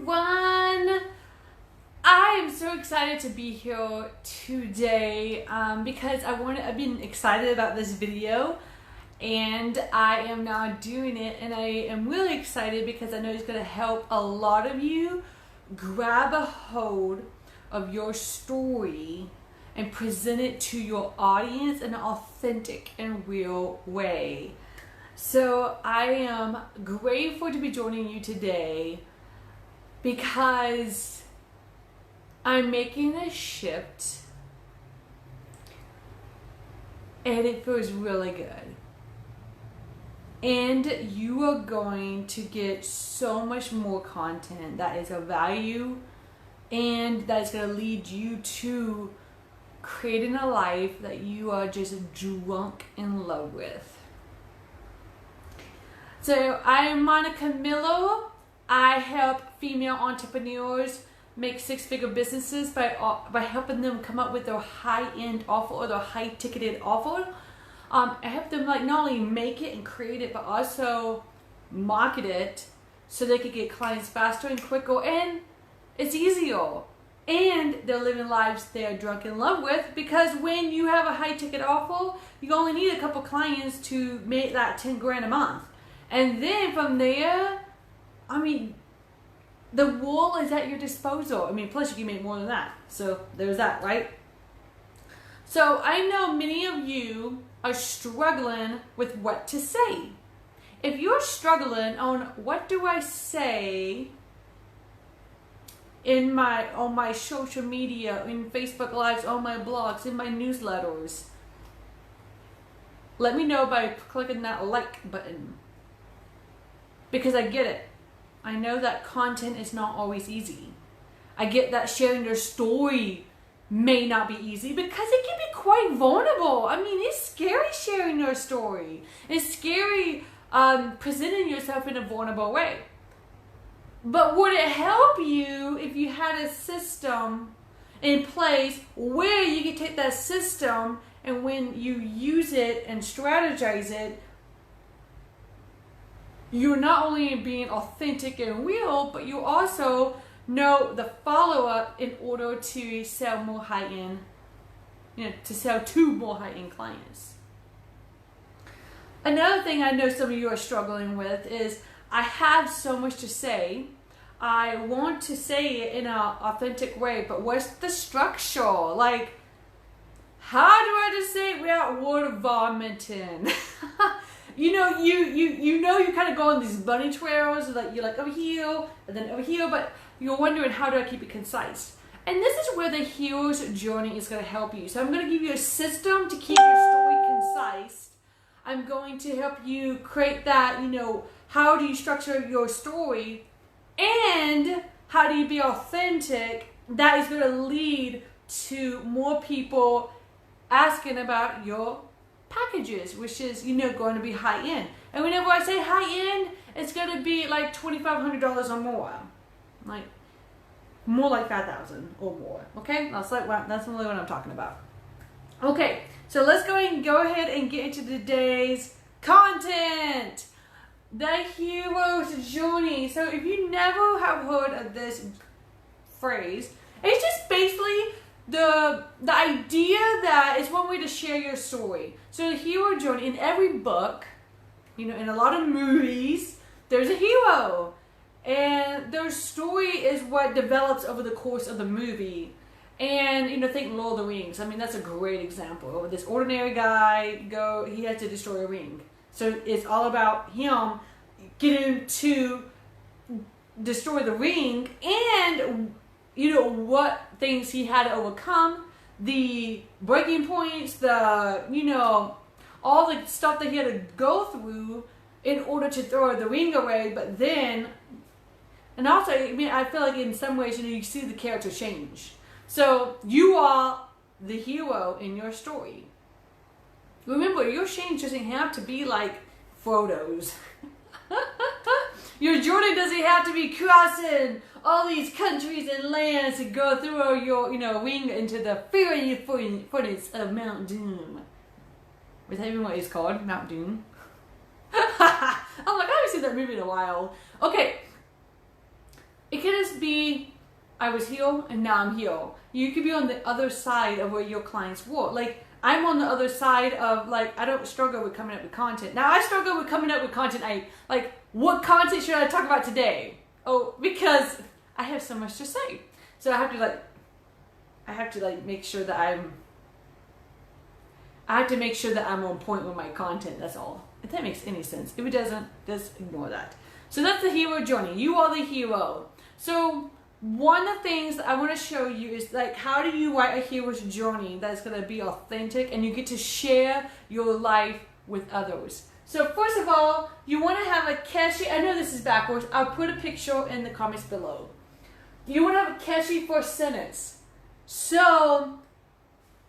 everyone. I am so excited to be here today because I've been excited about this video and I am now doing it, and I am really excited because I know it's going to help a lot of you grab a hold of your story and present it to your audience in an authentic and real way. So I am grateful to be joining you today because I'm making a shift and it feels really good. And you are going to get so much more content that is of value and that is going to lead you to creating a life that you are just drunk in love with. So I'm Monica Miller. I help female entrepreneurs make six-figure businesses by helping them come up with their high-end offer or their high-ticketed offer. I help them not only make it and create it, but also market it so they can get clients faster and quicker, and it's easier. And they're living lives they're drunk in love with, because when you have a high-ticket offer, you only need a couple clients to make that 10 grand a month. And then from there, I mean, the world is at your disposal. I mean, plus you can make more than that. So there's that, right? So I know many of you are struggling with what to say. If you're struggling on what do I say on my social media, in Facebook Lives, on my blogs, in my newsletters, let me know by clicking that like button. Because I get it. I know that content is not always easy. I get that sharing your story may not be easy because it can be quite vulnerable. I mean, it's scary sharing your story. It's scary presenting yourself in a vulnerable way. But would it help you if you had a system in place where you could take that system and when you use it and strategize it, you're not only being authentic and real, but you also know the follow-up in order to sell more high-end, to sell to more high-end clients. Another thing I know some of you are struggling with is, I have so much to say. I want to say it in an authentic way, but what's the structure? Like, how do I just say it without water vomiting? You kind of go on these bunny trails, like you're like over here and then over here, but you're wondering, how do I keep it concise? And this is where the hero's journey is going to help you. So I'm going to give you a system to keep your story concise. I'm going to help you create that, how do you structure your story and how do you be authentic? That is going to lead to more people asking about your packages, which is going to be high end. And whenever I say high end, it's going to be like $2,500 or more, like more like $5,000 or more. Okay, that's really what I'm talking about. Okay, so let's go ahead and get into today's content. The hero's journey. So if you never have heard of this phrase, it's just basically the idea that it's one way to share your story. So the hero journey, in every book, in a lot of movies, there's a hero. And their story is what develops over the course of the movie. And, think Lord of the Rings. I mean, that's a great example. This ordinary guy, he has to destroy a ring. So it's all about him getting to destroy the ring and what things he had to overcome, the breaking points, all the stuff that he had to go through in order to throw the ring away. But then, and also, I feel like in some ways, you see the character change. So you are the hero in your story. Remember, your change doesn't have to be like Frodo's. Your journey doesn't have to be crossing all these countries and lands to go through your, ring into the fiery furnace of Mount Doom. Is that even what it's called? Mount Doom? I'm like, I haven't seen that movie in a while. Okay. It can just be be, I was here and now I'm here. You could be on the other side of where your clients were. Like, I'm on the other side of, like, I don't struggle with coming up with content. Now, I struggle with coming up with content. Like, what content should I talk about today? Oh, because I have so much to say. So I have to make sure that I'm on point with my content. That's all. If that makes any sense. If it doesn't, just ignore that. So that's the hero journey. You are the hero. So one of the things that I want to show you is, like, how do you write a hero's journey that's going to be authentic and you get to share your life with others. So first of all, you want to have a catchy, I know this is backwards, I'll put a picture in the comments below. You want to have a catchy first sentence. So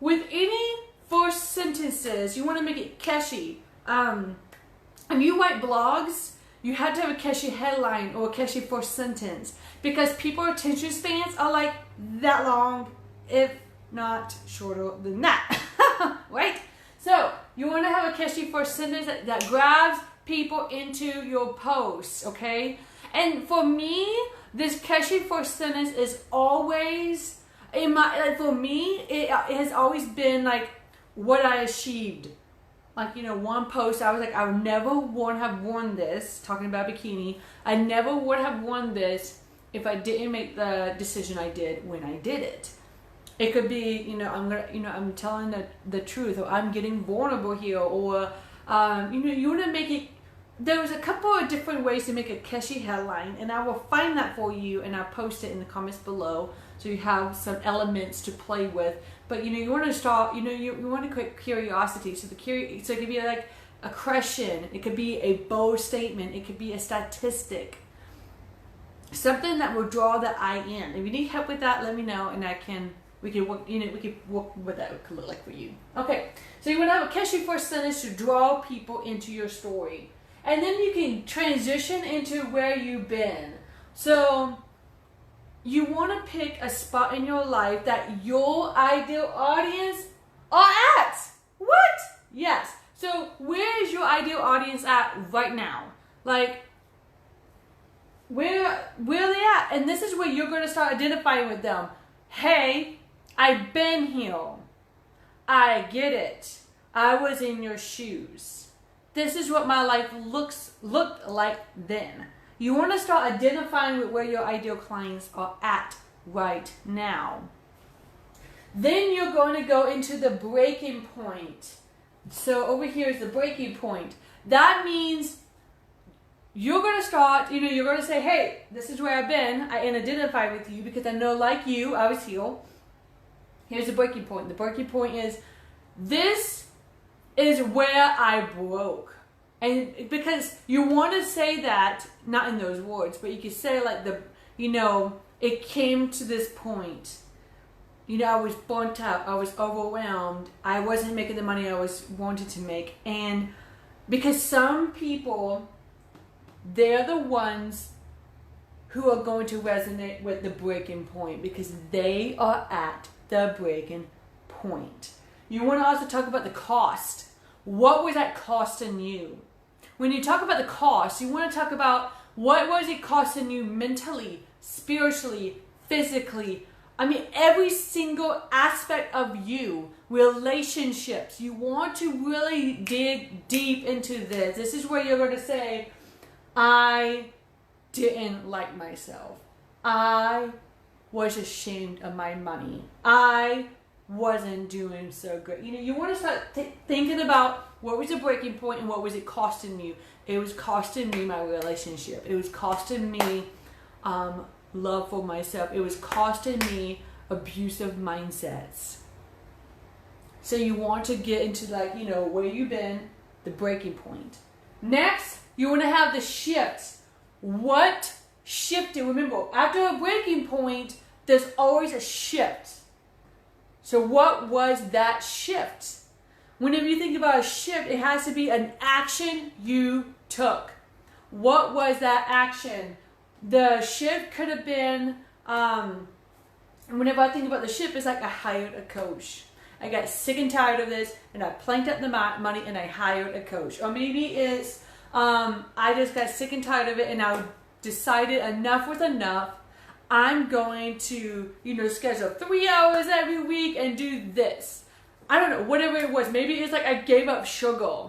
with any first sentences, you want to make it catchy. If you write blogs, you have to have a catchy headline or a catchy first sentence, because people's attention spans are like that long, if not shorter than that, right? So you want to have a catchy first sentence that grabs people into your posts, okay? And for me, this catchy first sentence is always, for me, it has always been like what I achieved. Like, you know, one post, I was like, I never would have worn this, talking about bikini, I never would have worn this if I didn't make the decision I did when I did it. It could be, you know, I'm telling the truth, or I'm getting vulnerable here, or, you want to make it, there's a couple of different ways to make a catchy headline, and I will find that for you, and I'll post it in the comments below, so you have some elements to play with. But, you know, you want to start, you know, you want to create curiosity. So so it could be like a question. It could be a bold statement. It could be a statistic. Something that will draw the eye in. If you need help with that, let me know, and we can work, you know, we could work what that could look like for you. Okay, so you want to have a catchy first sentence to draw people into your story. And then you can transition into where you've been. So you want to pick a spot in your life that your ideal audience are at. What? Yes. So where is your ideal audience at right now? Like, where are they at? And this is where you're going to start identifying with them. Hey, I've been here. I get it. I was in your shoes. This is what my life looked like then. You want to start identifying with where your ideal clients are at right now. Then you're going to go into the breaking point. So over here is the breaking point. That means you're going to start, you know, you're going to say, hey, this is where I've been. I identify with you because I know, like you, I was here. Here's the breaking point. The breaking point is, this is where I broke. And because you want to say that, not in those words, but you could say like it came to this point. You know, I was burnt out, I was overwhelmed, I wasn't making the money I wanted to make. And because some people, they're the ones who are going to resonate with the breaking point, because they are at the breaking point. You want to also talk about the cost. What was that costing you? When you talk about the cost, you want to talk about what was it costing you mentally, spiritually, physically. I mean, every single aspect of you, relationships. You want to really dig deep into this. This is where you're going to say, I didn't like myself. I was ashamed of my money. I wasn't doing so good. You know, you want to start thinking about what was the breaking point and what was it costing you. It was costing me my relationship. It was costing me love for myself. It was costing me abusive mindsets. So you want to get into, like, you know, where you've been, the breaking point. Next, you want to have the shifts. What shifted? Remember, after a breaking point, there's always a shift. So what was that shift? Whenever you think about a shift, it has to be an action you took. What was that action? The shift could have been, whenever I think about the shift, it's like I hired a coach. I got sick and tired of this, and I planked up the money, and I hired a coach. Or maybe it's, I just got sick and tired of it, and I decided enough was enough. I'm going to, schedule 3 hours every week and do this. I don't know, whatever it was. Maybe it's like I gave up sugar.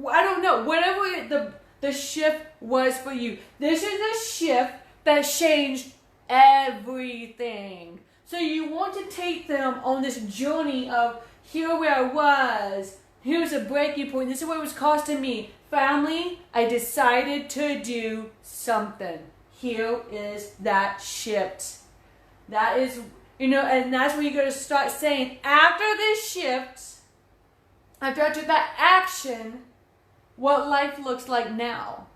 I don't know, whatever the shift was for you. This is a shift that changed everything. So you want to take them on this journey of, here where I was, here's a breaking point, this is what it was costing me. Family, I decided to do something. Here is that shift. That is, and that's where you're going to start saying, after this shift, after I took that action, what life looks like now.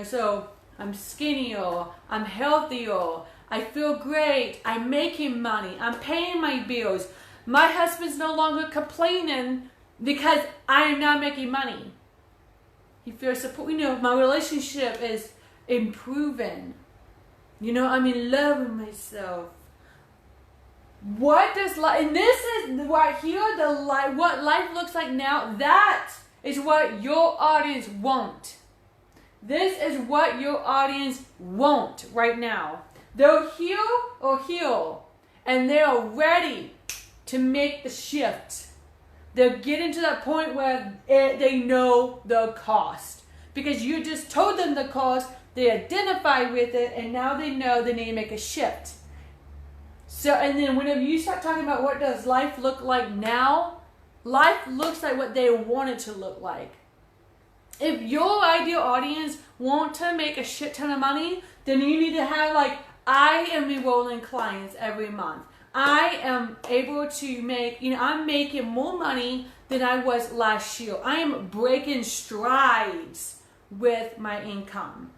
So I'm skinnier, I'm healthier, I feel great, I'm making money, I'm paying my bills. My husband's no longer complaining because I am not making money. He feels support. My relationship is improving. I'm in love with myself. What does life, and this is right here, what life looks like now, that is what your audience want. This is what your audience want right now. They're here or here, and they are ready to make the shift. They're getting to that point where they know the cost. Because you just told them the cost, they identify with it, and now they know they need to make a shift. So, and then whenever you start talking about what does life look like now, life looks like what they want it to look like. If your ideal audience want to make a shit ton of money, then you need to have I am enrolling clients every month. I am able to make, I'm making more money than I was last year. I am breaking strides with my income.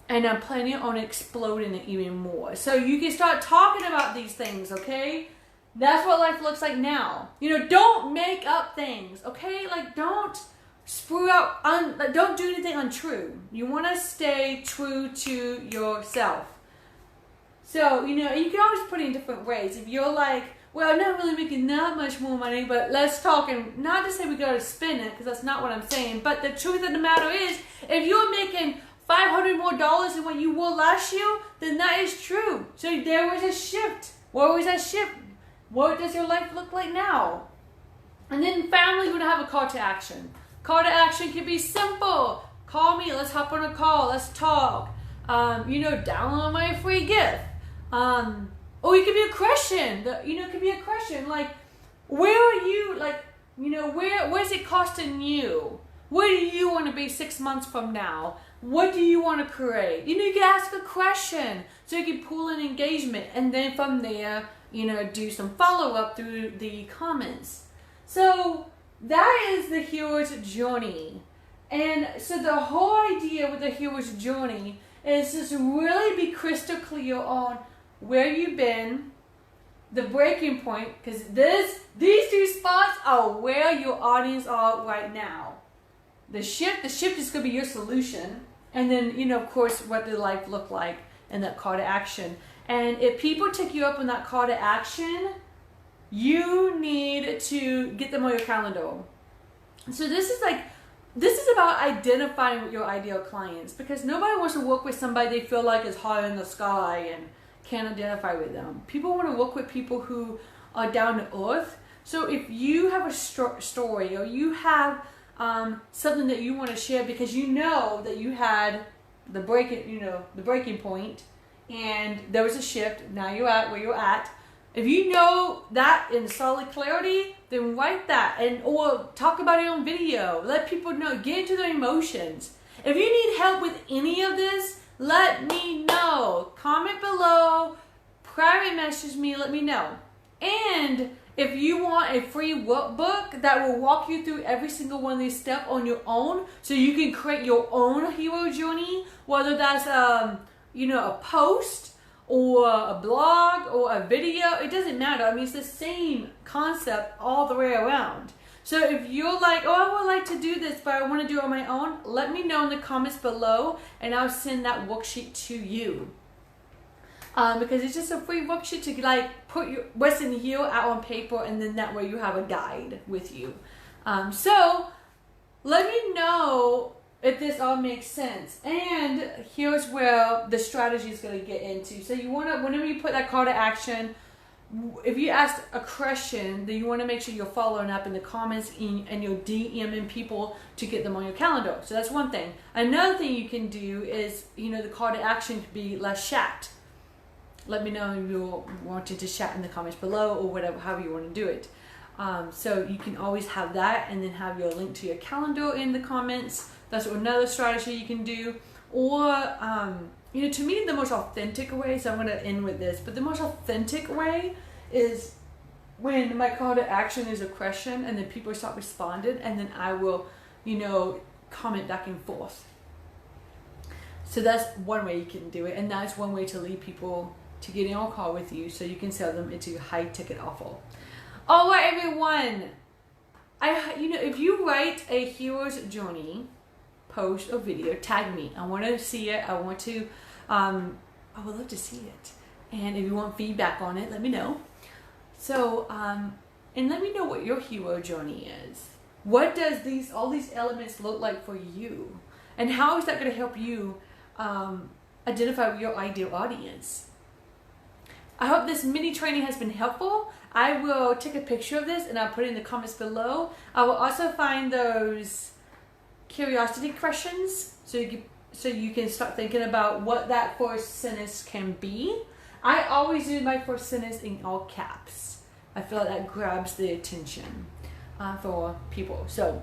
And I'm planning on exploding it even more. So you can start talking about these things, okay? That's what life looks like now. Don't make up things, okay? Don't screw up, don't do anything untrue. You want to stay true to yourself. So, you can always put it in different ways. If you're well, I'm not really making that much more money, but let's talk, and not to say we got to spend it, because that's not what I'm saying, but the truth of the matter is, if you're making $500 more than what you were last year, then that is true. So there was a shift. What was that shift? What does your life look like now? And then family would have a call to action. Call to action can be simple. Call me, let's hop on a call, let's talk. Download my free gift. Or it could be a question. It could be a question where are you? Where's it costing you? Where do you want to be 6 months from now? What do you want to create? You can ask a question so you can pull in engagement, and then from there, do some follow up through the comments. So that is the hero's journey. And so the whole idea with the hero's journey is just really be crystal clear on where you've been, the breaking point, because these two spots are where your audience are right now. The shift is going to be your solution. And then, of course, what does life look like and that call to action. And if people take you up on that call to action, you need to get them on your calendar. So this is about identifying your ideal clients, because nobody wants to work with somebody they feel like is high in the sky and can't identify with them. People want to work with people who are down to earth. So if you have a story, or you have something that you want to share because you know that you had the breaking point, and there was a shift, now you're at where you're at. If you know that in solid clarity, then write that, or talk about it on video. Let people know, get into their emotions. If you need help with any of this, let me know. Comment below, private message me, let me know. And if you want a free workbook that will walk you through every single one of these steps on your own, so you can create your own hero journey, whether that's a post or a blog or a video, it doesn't matter. I mean, it's the same concept all the way around. So if you're like, oh, I would like to do this, but I want to do it on my own, let me know in the comments below, and I'll send that worksheet to you. Because it's just a free worksheet to put what's in here out on paper, and then that way you have a guide with you. So let me know if this all makes sense. And here's where the strategy is going to get into. So you want to, whenever you put that call to action, if you ask a question, then you want to make sure you're following up in the comments and you're DMing people to get them on your calendar. So that's one thing. Another thing you can do is, the call to action could be let's chat. Let me know if you're wanting to chat in the comments below or whatever, however you want to do it. So you can always have that and then have your link to your calendar in the comments. That's another strategy you can do. Or, to me, the most authentic way, so I'm going to end with this, but the most authentic way is when my call to action is a question and then people start responding and then I will, comment back and forth. So that's one way you can do it, and that's one way to lead people to get in on a call with you so you can sell them into high ticket offer. All right, everyone. If you write a hero's journey post or video, tag me. I want to see it. I want to, I would love to see it. And if you want feedback on it, let me know. So, and let me know what your hero journey is. What does all these elements look like for you? And how is that going to help you identify your ideal audience? I hope this mini training has been helpful. I will take a picture of this and I'll put it in the comments below. I will also find those curiosity questions so you can start thinking about what that first sentence can be. I always do my first sentence in all caps. I feel like that grabs the attention for people. So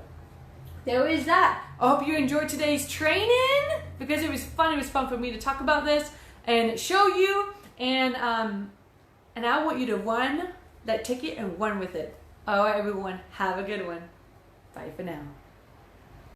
there is that. I hope you enjoyed today's training because it was fun. It was fun for me to talk about this and show you. And I want you to run that ticket and run with it. All right, everyone. Have a good one. Bye for now.